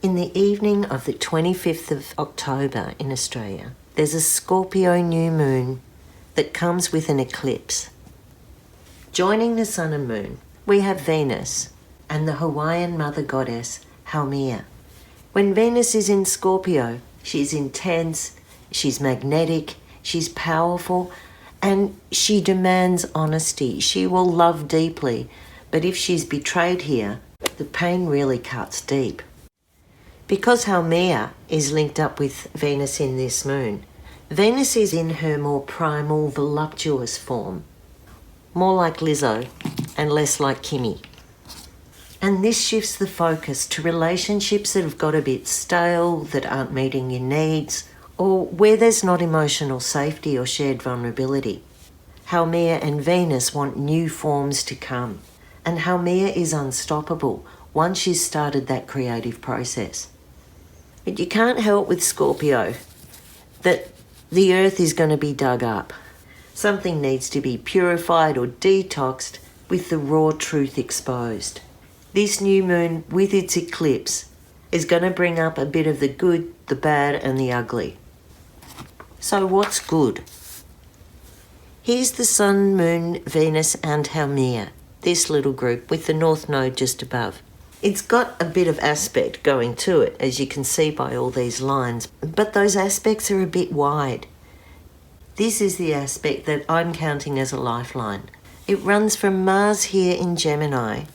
In the evening of the 25th of October in Australia, there's a Scorpio new moon that comes with an eclipse. Joining the sun and moon, we have Venus and the Hawaiian mother goddess Haumea. When Venus is in Scorpio, she's intense, she's magnetic, she's powerful, and she demands honesty. She will love deeply, but if she's betrayed here, the pain really cuts deep. Because Haumea is linked up with Venus in this moon, Venus is in her more primal, voluptuous form, more like Lizzo and less like Kimmy. And this shifts the focus to relationships that have got a bit stale, that aren't meeting your needs, or where there's not emotional safety or shared vulnerability. Haumea and Venus want new forms to come, and Haumea is unstoppable once she's started that creative process. But you can't help with Scorpio that the earth is going to be dug up. Something needs to be purified or detoxed with the raw truth exposed. This new moon with its eclipse is going to bring up a bit of the good, the bad and the ugly. So what's good? Here's the Sun, Moon, Venus and Haumea, this little group with the North Node just above. It's got a bit of aspect going to it, as you can see by all these lines, but those aspects are a bit wide. This is the aspect that I'm counting as a lifeline. It runs from Mars here in Gemini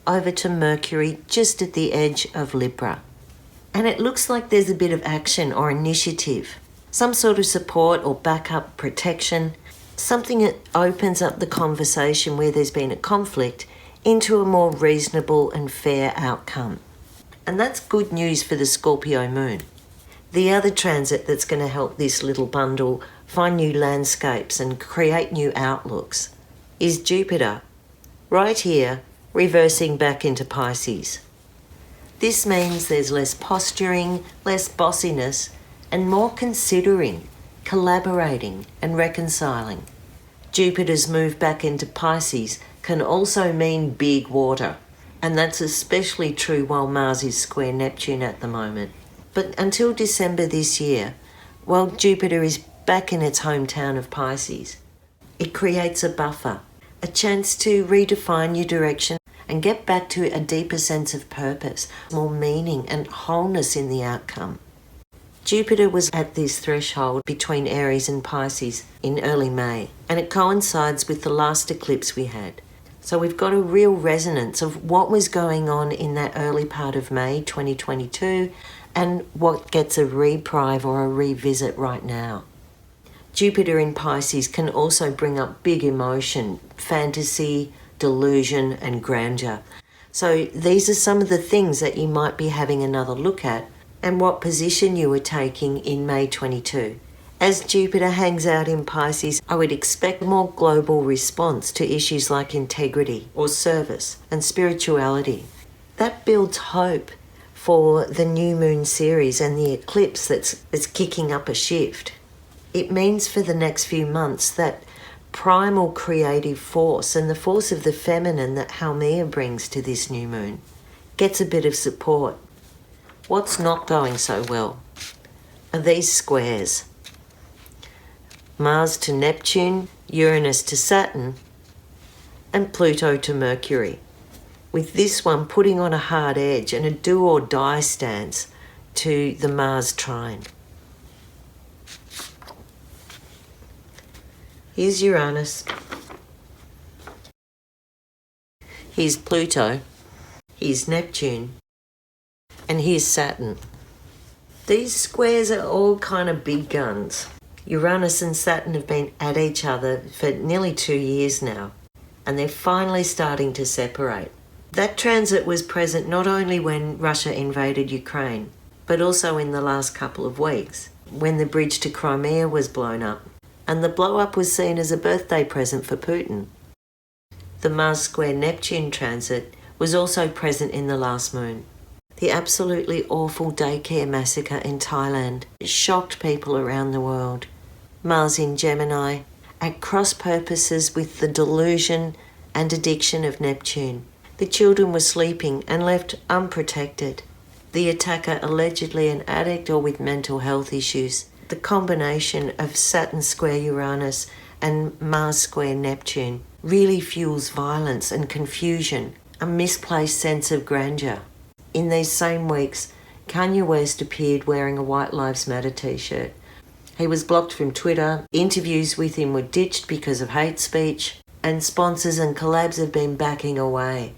over to Mercury just at the edge of Libra. And it looks like there's a bit of action or initiative, some sort of support or backup protection, something that opens up the conversation where there's been a conflict into a more reasonable and fair outcome. And that's good news for the Scorpio moon. The other transit that's going to help this little bundle find new landscapes and create new outlooks is Jupiter, right here, reversing back into Pisces. This means there's less posturing, less bossiness, and more considering, collaborating and reconciling. Jupiter's move back into Pisces can also mean big water, and that's especially true while Mars is square Neptune at the moment. But until December this year, while Jupiter is back in its hometown of Pisces, it creates a buffer, a chance to redefine your direction and get back to a deeper sense of purpose, more meaning and wholeness in the outcome. Jupiter was at this threshold between Aries and Pisces in early May, and it coincides with the last eclipse we had. So we've got a real resonance of what was going on in that early part of May 2022 and what gets a reprieve or a revisit right now. Jupiter in Pisces can also bring up big emotion, fantasy, delusion and grandeur. So these are some of the things that you might be having another look at and what position you were taking in May 22. As Jupiter hangs out in Pisces, I would expect a more global response to issues like integrity or service and spirituality. That builds hope for the new moon series and the eclipse that's kicking up a shift. It means for the next few months that primal creative force and the force of the feminine that Haumea brings to this new moon gets a bit of support. What's not going so well are these squares. Mars to Neptune, Uranus to Saturn, and Pluto to Mercury, with this one putting on a hard edge and a do or die stance to the Mars trine. Here's Uranus, here's Pluto, here's Neptune, and here's Saturn. These squares are all kind of big guns. Uranus and Saturn have been at each other for nearly 2 years now, and they're finally starting to separate. That transit was present not only when Russia invaded Ukraine, but also in the last couple of weeks, when the bridge to Crimea was blown up, and the blow-up was seen as a birthday present for Putin. The Mars square Neptune transit was also present in the last moon. The absolutely awful daycare massacre in Thailand shocked people around the world. Mars in Gemini, at cross purposes with the delusion and addiction of Neptune. The children were sleeping and left unprotected. the attacker allegedly an addict or with mental health issues. The combination of Saturn square Uranus and Mars square Neptune really fuels violence and confusion, a misplaced sense of grandeur. In these same weeks, Kanye West appeared wearing a White Lives Matter t-shirt. He was blocked from Twitter, interviews with him were ditched because of hate speech, and sponsors and collabs have been backing away.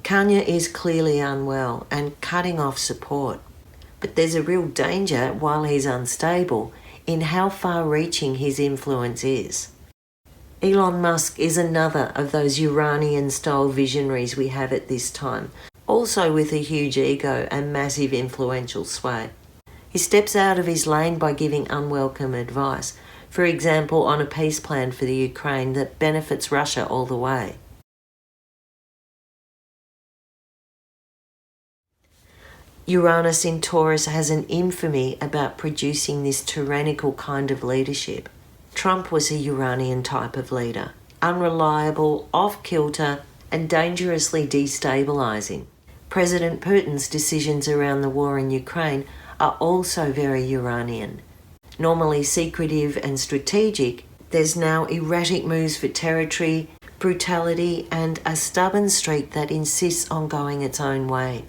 Kanye is clearly unwell and cutting off support. But there's a real danger, while he's unstable, in how far-reaching his influence is. Elon Musk is another of those Uranian-style visionaries we have at this time, also with a huge ego and massive influential sway. He steps out of his lane by giving unwelcome advice, for example on a peace plan for the Ukraine that benefits Russia all the way. Uranus in Taurus has an infamy about producing this tyrannical kind of leadership. Trump was a Uranian type of leader, unreliable, off-kilter, and dangerously destabilising. President Putin's decisions around the war in Ukraine are also very Uranian. Normally secretive and strategic, there's now erratic moves for territory, brutality, and a stubborn streak that insists on going its own way.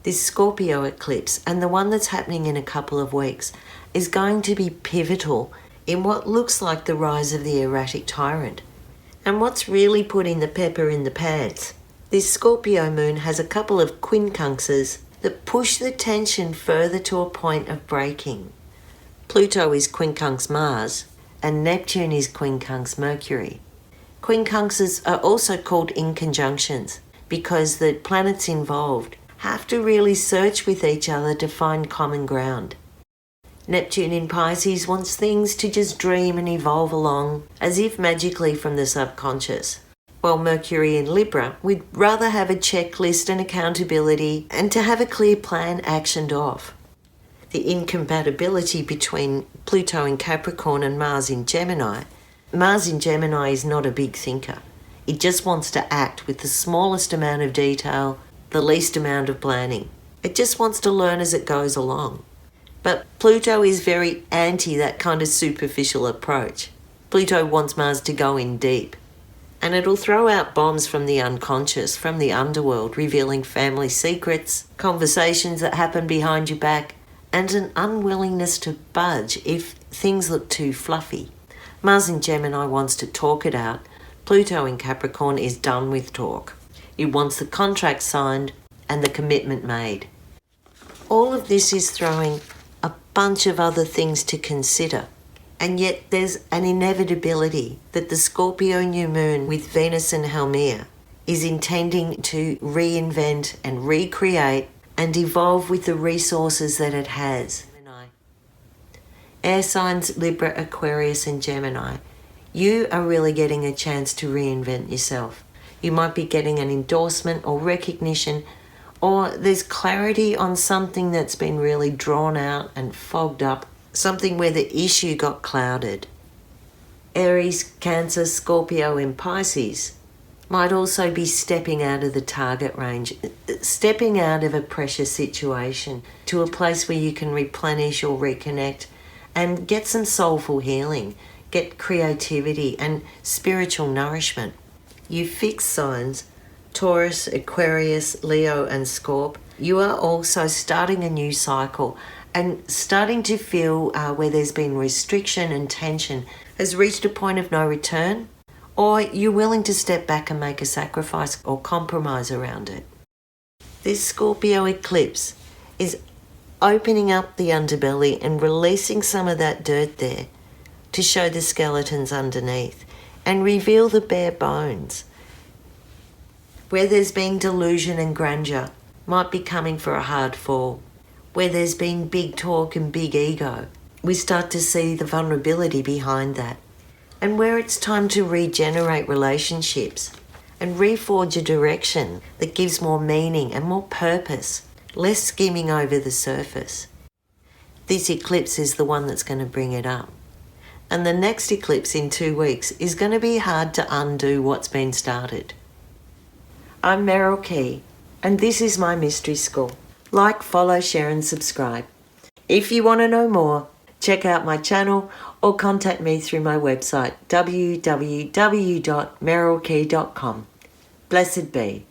This Scorpio eclipse, and the one that's happening in a couple of weeks, is going to be pivotal in what looks like the rise of the erratic tyrant. And what's really putting the pepper in the pants? This Scorpio moon has a couple of quincunxes that push the tension further to a point of breaking. Pluto is quincunx Mars, and Neptune is quincunx Mercury. Quincunxes are also called inconjunctions because the planets involved have to really search with each other to find common ground. Neptune in Pisces wants things to just dream and evolve along as if magically from the subconscious. While Mercury in Libra, we'd rather have a checklist and accountability and to have a clear plan actioned off. The incompatibility between Pluto in Capricorn and Mars in Gemini is not a big thinker. It just wants to act with the smallest amount of detail, the least amount of planning. It just wants to learn as it goes along. But Pluto is very anti that kind of superficial approach. Pluto wants Mars to go in deep. And it'll throw out bombs from the unconscious, from the underworld, revealing family secrets, conversations that happen behind your back, and an unwillingness to budge if things look too fluffy. Mars in Gemini wants to talk it out. Pluto in Capricorn is done with talk. It wants the contract signed and the commitment made. All of this is throwing a bunch of other things to consider. And yet there's an inevitability that the Scorpio new moon with Venus and Haumea is intending to reinvent and recreate and evolve with the resources that it has. Air signs Libra, Aquarius and Gemini, you are really getting a chance to reinvent yourself. You might be getting an endorsement or recognition, or there's clarity on something that's been really drawn out and fogged up, something where the issue got clouded. Aries, Cancer, Scorpio and Pisces might also be stepping out of the target range, stepping out of a pressure situation to a place where you can replenish or reconnect and get some soulful healing, get creativity and spiritual nourishment. You fixed signs, Taurus, Aquarius, Leo and Scorp, you are also starting a new cycle and starting to feel where there's been restriction and tension has reached a point of no return, or you're willing to step back and make a sacrifice or compromise around it. This Scorpio eclipse is opening up the underbelly and releasing some of that dirt there to show the skeletons underneath and reveal the bare bones. Where there's been delusion and grandeur might be coming for a hard fall. Where there's been big talk and big ego, we start to see the vulnerability behind that. And where it's time to regenerate relationships and reforge a direction that gives more meaning and more purpose, less skimming over the surface. This eclipse is the one that's going to bring it up. And the next eclipse in 2 weeks is going to be hard to undo what's been started. I'm Merryl, and this is my mystery school. Like, follow, share and subscribe. If you want to know more, check out my channel or contact me through my website www.merrylkey.com. Blessed be.